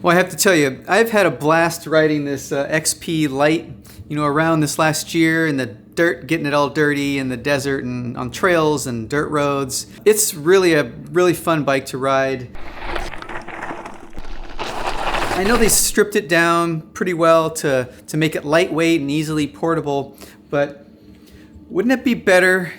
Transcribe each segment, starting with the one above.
Well, I have to tell you, I've had a blast riding this XP Lite, around this last year in the dirt, getting it all dirty in the desert and on trails and dirt roads. It's really a really fun bike to ride. I know they stripped it down pretty well to make it lightweight and easily portable, but wouldn't it be better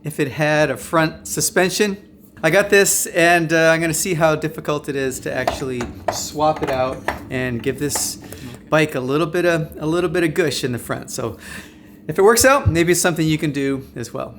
if it had a front suspension? I got this, and I'm gonna see how difficult it is to actually swap it out and give this bike a little bit of gush in the front. So if it works out, maybe it's something you can do as well.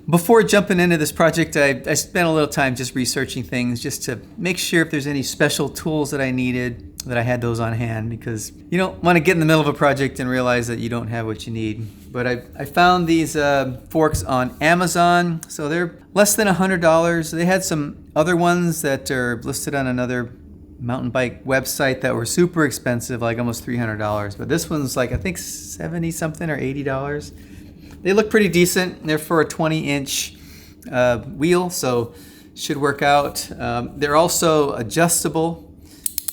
Before jumping into this project, I spent a little time just researching things just to make sure if there's any special tools that I needed, that I had those on hand, because you don't want to get in the middle of a project and realize that you don't have what you need. But I found these forks on Amazon, so they're less than $100. They had some other ones that are listed on another mountain bike website that were super expensive, like almost $300. But this one's like, I think 70 something or $80. They look pretty decent. They're for a 20-inch wheel, so should work out. They're also adjustable.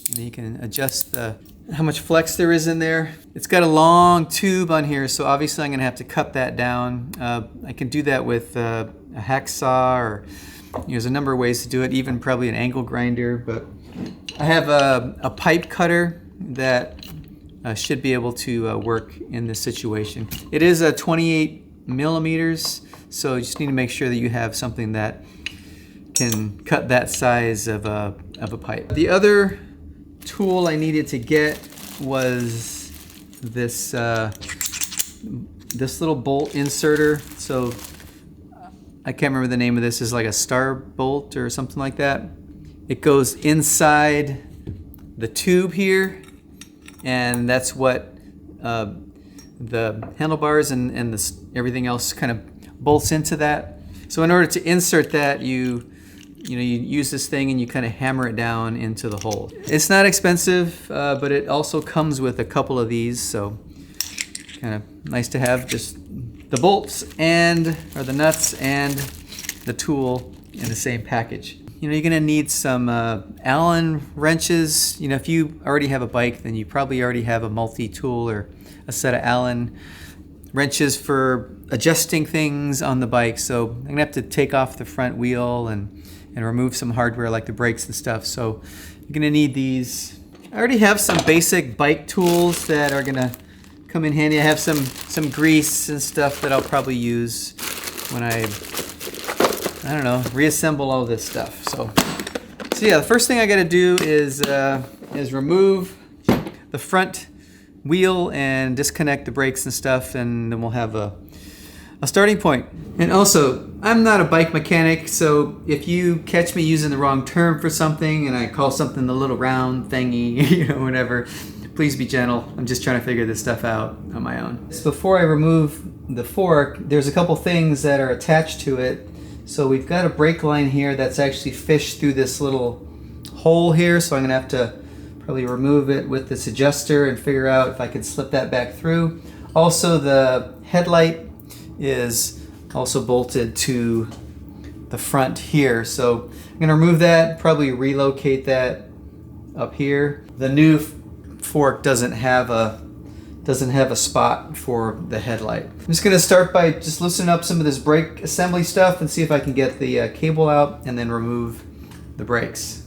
And you can adjust how much flex there is in there. It's got a long tube on here, so obviously I'm gonna have to cut that down. I can do that with a hacksaw, or there's a number of ways to do it, even probably an angle grinder. But I have a pipe cutter that should be able to work in this situation. It is a 28 millimeters, so you just need to make sure that you have something that can cut that size of a pipe. The other tool I needed to get was this little bolt inserter. So I can't remember the name of this. It's like a star bolt or something like that. It goes inside the tube here, and that's what the handlebars and everything else kind of bolts into that. So in order to insert that, you use this thing and you kind of hammer it down into the hole. It's not expensive, but it also comes with a couple of these, so kind of nice to have just the bolts or the nuts and the tool in the same package. You're gonna need some Allen wrenches. If you already have a bike, then you probably already have a multi-tool or a set of Allen wrenches for adjusting things on the bike. So I'm gonna have to take off the front wheel and remove some hardware like the brakes and stuff. So you're gonna need these. I already have some basic bike tools that are gonna come in handy. I have some grease and stuff that I'll probably use when I don't know, reassemble all this stuff. So yeah, the first thing I gotta do is remove the front wheel and disconnect the brakes and stuff, and then we'll have a starting point. And also, I'm not a bike mechanic, so if you catch me using the wrong term for something and I call something the little round thingy, whatever, please be gentle. I'm just trying to figure this stuff out on my own. So before I remove the fork, there's a couple things that are attached to it. So we've got a brake line here that's actually fished through this little hole here, so I'm gonna have to probably remove it with this adjuster and figure out if I can slip that back through. Also, the headlight is also bolted to the front here, so I'm gonna remove that, probably relocate that up here. The new fork doesn't have a spot for the headlight. I'm just gonna start by just loosening up some of this brake assembly stuff and see if I can get the cable out and then remove the brakes.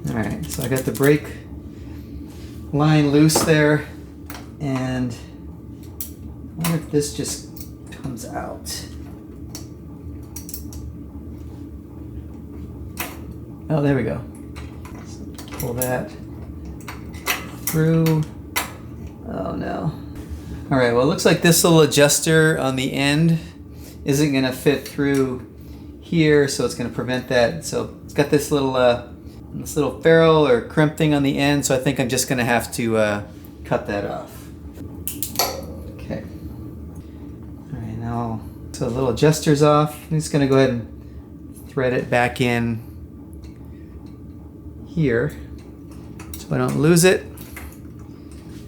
All right, so I got the brake line loose there, and I wonder if this just comes out. Oh, there we go. So pull that through. Oh no. All right, well, it looks like this little adjuster on the end isn't gonna fit through here, so it's gonna prevent that. So it's got this little ferrule or crimp thing on the end, so I think I'm just gonna have to cut that off. Okay. All right, now, so the little adjuster's off. I'm just gonna go ahead and thread it back in here so I don't lose it.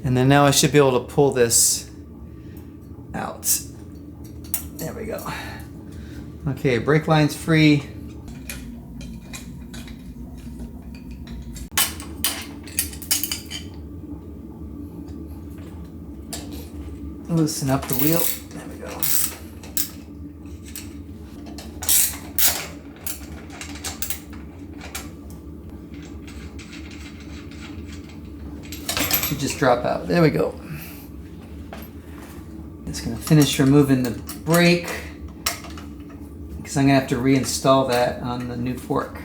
And then now I should be able to pull this out. There we go. Okay, brake line's free. Loosen up the wheel. There we go. Should just drop out. There we go. Just gonna finish removing the brake because I'm gonna have to reinstall that on the new fork.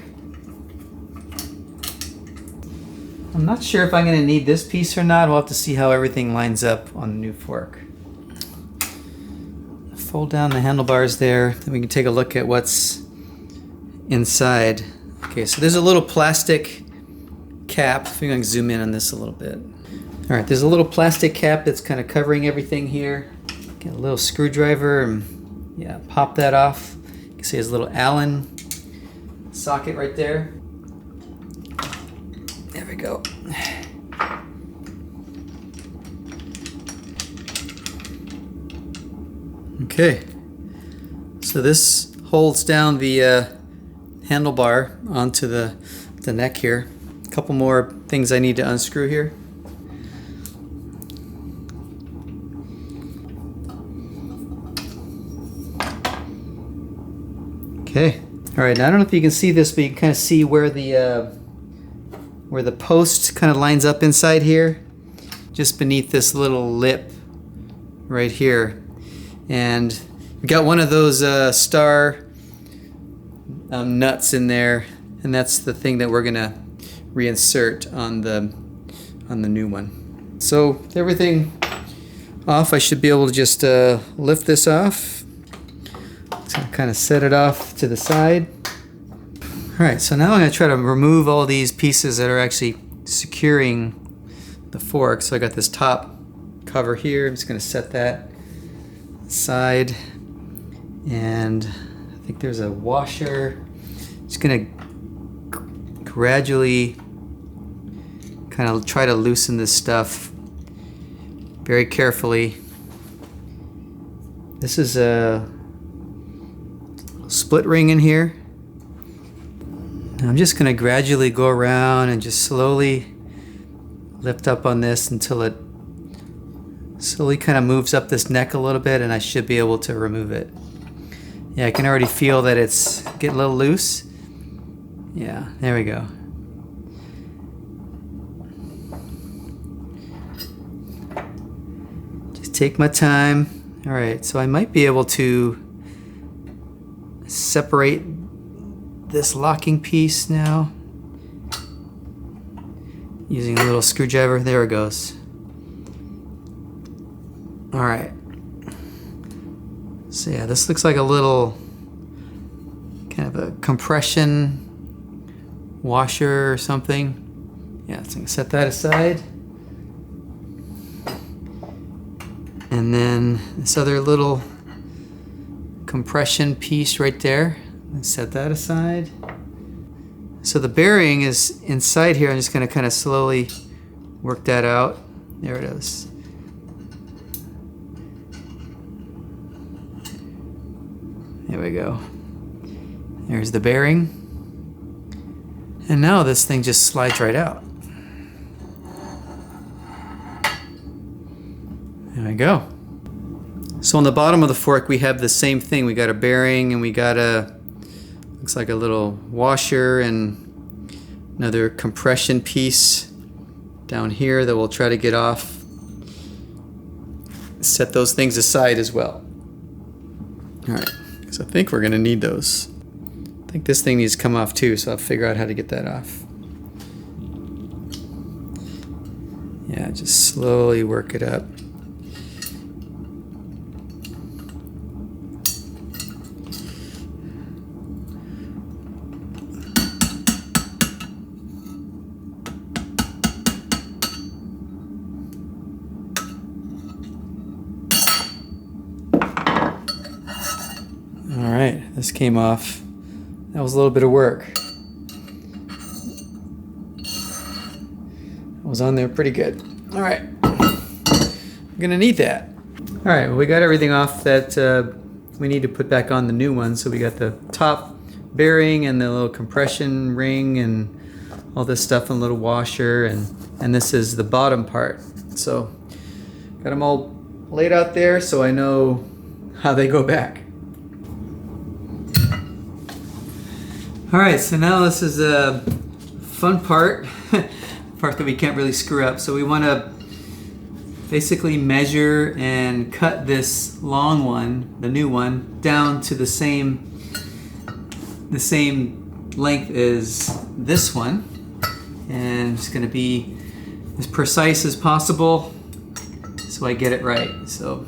I'm not sure if I'm gonna need this piece or not. We'll have to see how everything lines up on the new fork. Fold down the handlebars there, then we can take a look at what's inside. Okay, so there's a little plastic cap. I think I can zoom in on this a little bit. All right, there's a little plastic cap that's kind of covering everything here. Get a little screwdriver and yeah, pop that off. You can see there's a little Allen socket right there. There we go. Okay, so this holds down the handlebar onto the neck here. A couple more things I need to unscrew here. Okay, all right, now I don't know if you can see this, but you can kind of see where the post kind of lines up inside here, just beneath this little lip right here. And we got one of those star nuts in there, and that's the thing that we're gonna reinsert on the new one. So with everything off, I should be able to just lift this off. So kind of set it off to the side. All right, so now I'm gonna try to remove all these pieces that are actually securing the fork. So I got this top cover here. I'm just gonna set that aside, and I think there's a washer. Just gonna gradually kind of try to loosen this stuff very carefully. This is a split ring in here. I'm just gonna gradually go around and just slowly lift up on this until it slowly kind of moves up this neck a little bit, and I should be able to remove it. Yeah, I can already feel that it's getting a little loose. Yeah, there we go. Just take my time. All right, so I might be able to separate this locking piece now using a little screwdriver. There it goes. All right. So yeah, this looks like a little kind of a compression washer or something. Yeah, so I'm gonna set that aside. And then this other little compression piece right there. Set that aside. So the bearing is inside here. I'm just gonna kind of slowly work that out. There it is. There we go. There's the bearing. And now this thing just slides right out. There we go. So on the bottom of the fork we have the same thing. We got a bearing and we got a, looks like a little washer and another compression piece down here that we'll try to get off. Set those things aside as well. All right. So I think we're gonna need those. I think this thing needs to come off too, so I'll figure out how to get that off. Yeah, just slowly work it up. All right, this came off. That was a little bit of work. It was on there pretty good. All right. gonna need that. All right, well, we got everything off that we need to put back on the new one. So we got the top bearing and the little compression ring and all this stuff and a little washer, and this is the bottom part. So got them all laid out there so I know how they go back. All right, so now this is a fun part, part that we can't really screw up. So we want to basically measure and cut this long one, the new one, down to the same length as this one. And it's going to be as precise as possible so I get it right. So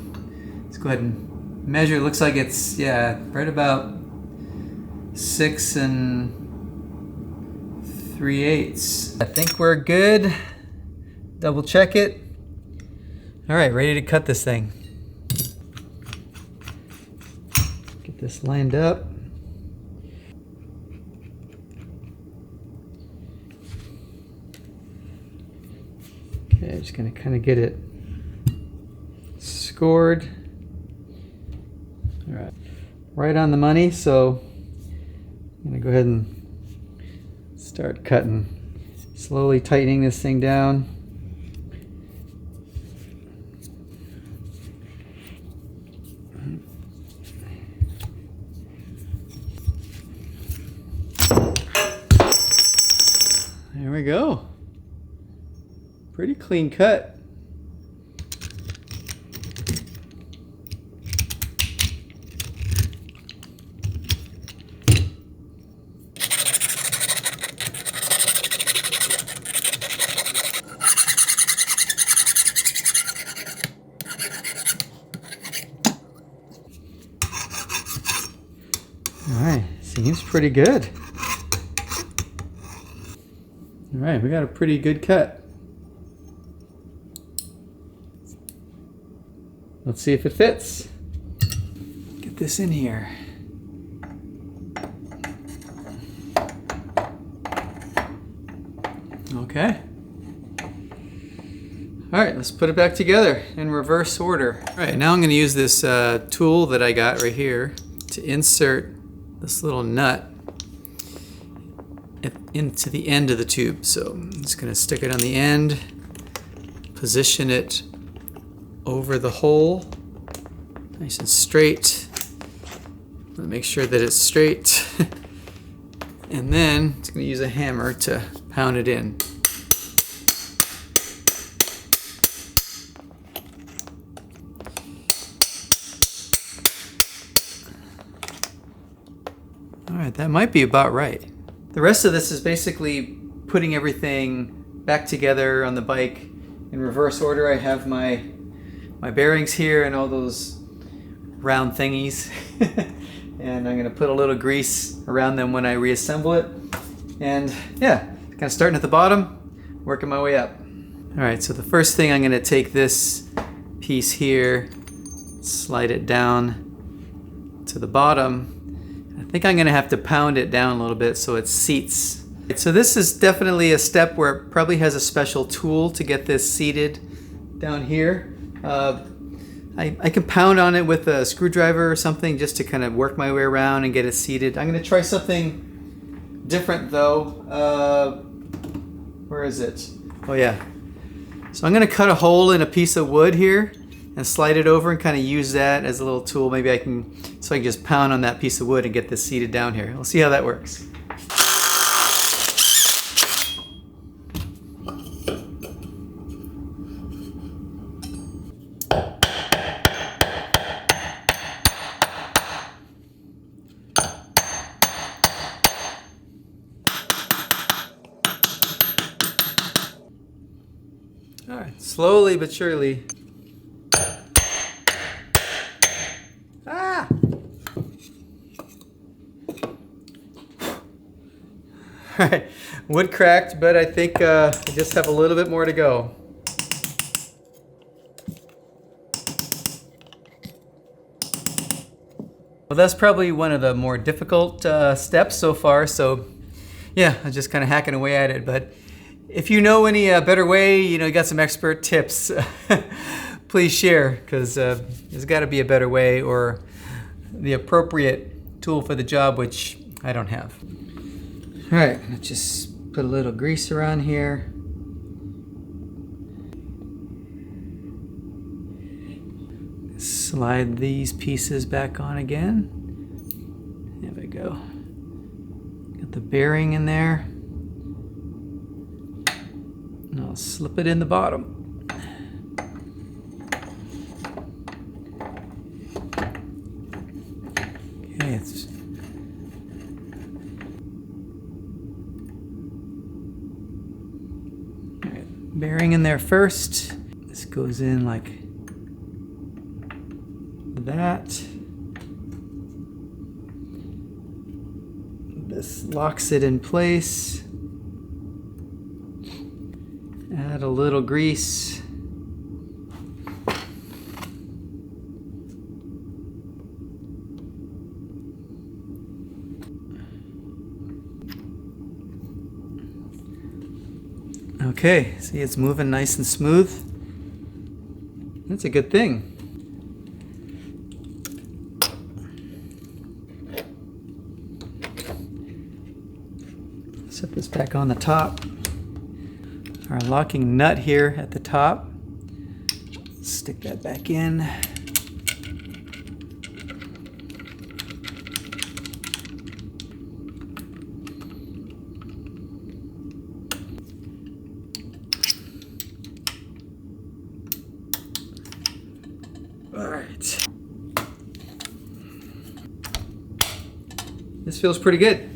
let's go ahead and measure. It looks like it's, yeah, right about 6 3/8. I think we're good. Double check it. All right, ready to cut this thing. Get this lined up. Okay, just gonna kind of get it scored. All right, right on the money. So I'm gonna go ahead and start cutting, slowly tightening this thing down. There we go. Pretty clean cut. All right, seems pretty good. All right, we got a pretty good cut. Let's see if it fits. Get this in here. Okay. All right, let's put it back together in reverse order. All right, now I'm going to use this tool that I got right here to insert this little nut into the end of the tube. So I'm just going to stick it on the end, position it over the hole, nice and straight. Make sure that it's straight. And then it's going to use a hammer to pound it in. All right, that might be about right. The rest of this is basically putting everything back together on the bike in reverse order. I have my bearings here and all those round thingies. And I'm going to put a little grease around them when I reassemble it. And yeah, kind of starting at the bottom, working my way up. All right, so the first thing I'm going to take this piece here, slide it down to the bottom. I think I'm going to have to pound it down a little bit so it seats. So this is definitely a step where it probably has a special tool to get this seated down here. I can pound on it with a screwdriver or something just to kind of work my way around and get it seated. I'm going to try something different though. Where is it? Oh yeah. So I'm going to cut a hole in a piece of wood here and slide it over and kind of use that as a little tool. Maybe I can just pound on that piece of wood and get this seated down here. We'll see how that works. All right, slowly but surely. Ah! All right, wood cracked, but I think I just have a little bit more to go. Well, that's probably one of the more difficult steps so far, so yeah, I'm just kind of hacking away at it. But if you know any better way, you got some expert tips, please share, because there's got to be a better way or the appropriate tool for the job, which I don't have. All right, let's just put a little grease around here. Slide these pieces back on again. There we go. Got the bearing in there. And I'll slip it in the bottom. Okay, it's all right, bearing in there first. This goes in like that. This locks it in place. Add a little grease. Okay, see, it's moving nice and smooth. That's a good thing. Set this back on the top. Our locking nut here at the top. Stick that back in. All right. This feels pretty good.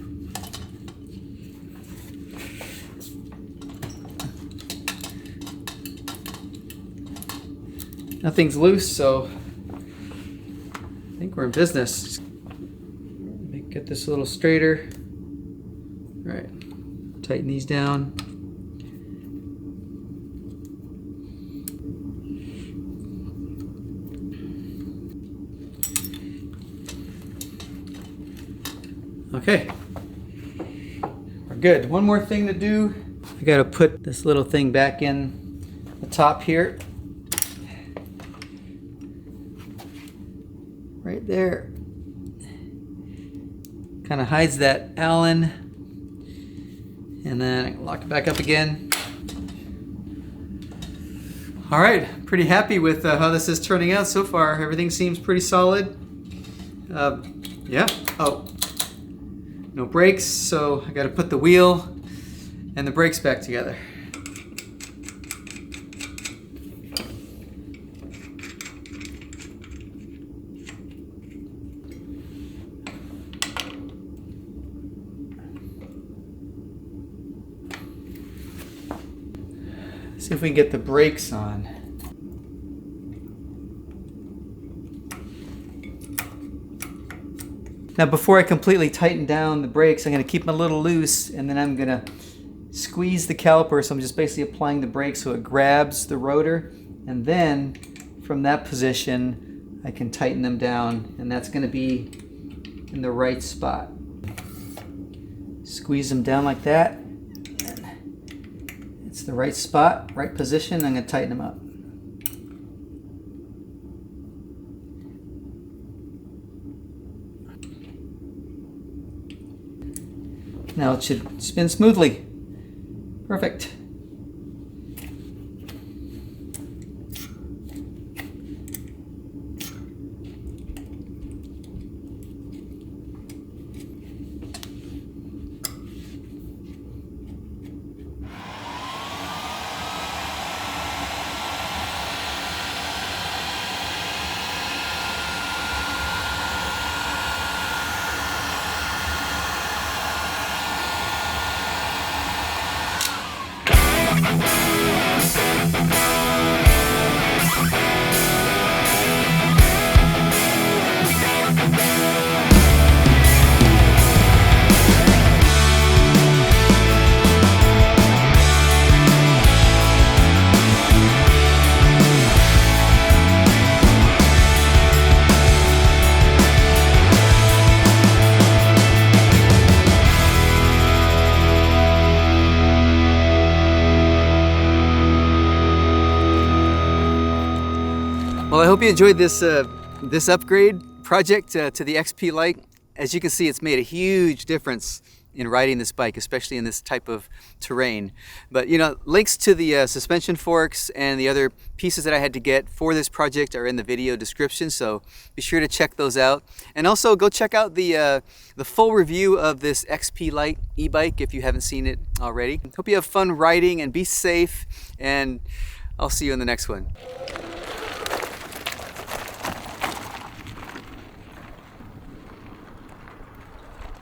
Nothing's loose, so I think we're in business. Get this a little straighter. All right, tighten these down. Okay, we're good. One more thing to do. I gotta put this little thing back in the top here. Right there. Kind of hides that Allen. And then I can lock it back up again. All right, pretty happy with how this is turning out so far. Everything seems pretty solid. Yeah, oh, no brakes, so I gotta put the wheel and the brakes back together. See if we can get the brakes on. Now before I completely tighten down the brakes, I'm going to keep them a little loose, and then I'm going to squeeze the caliper. So I'm just basically applying the brake so it grabs the rotor, and then from that position I can tighten them down, and that's going to be in the right spot. Squeeze them down like that. It's the right spot, right position. I'm going to tighten them up. Now it should spin smoothly. Perfect. Well, I hope you enjoyed this this upgrade project to the XP Lite. As you can see, it's made a huge difference in riding this bike, especially in this type of terrain. But you know, links to the suspension forks and the other pieces that I had to get for this project are in the video description, so be sure to check those out. And also go check out the full review of this XP Lite e-bike if you haven't seen it already. Hope you have fun riding and be safe, and I'll see you in the next one.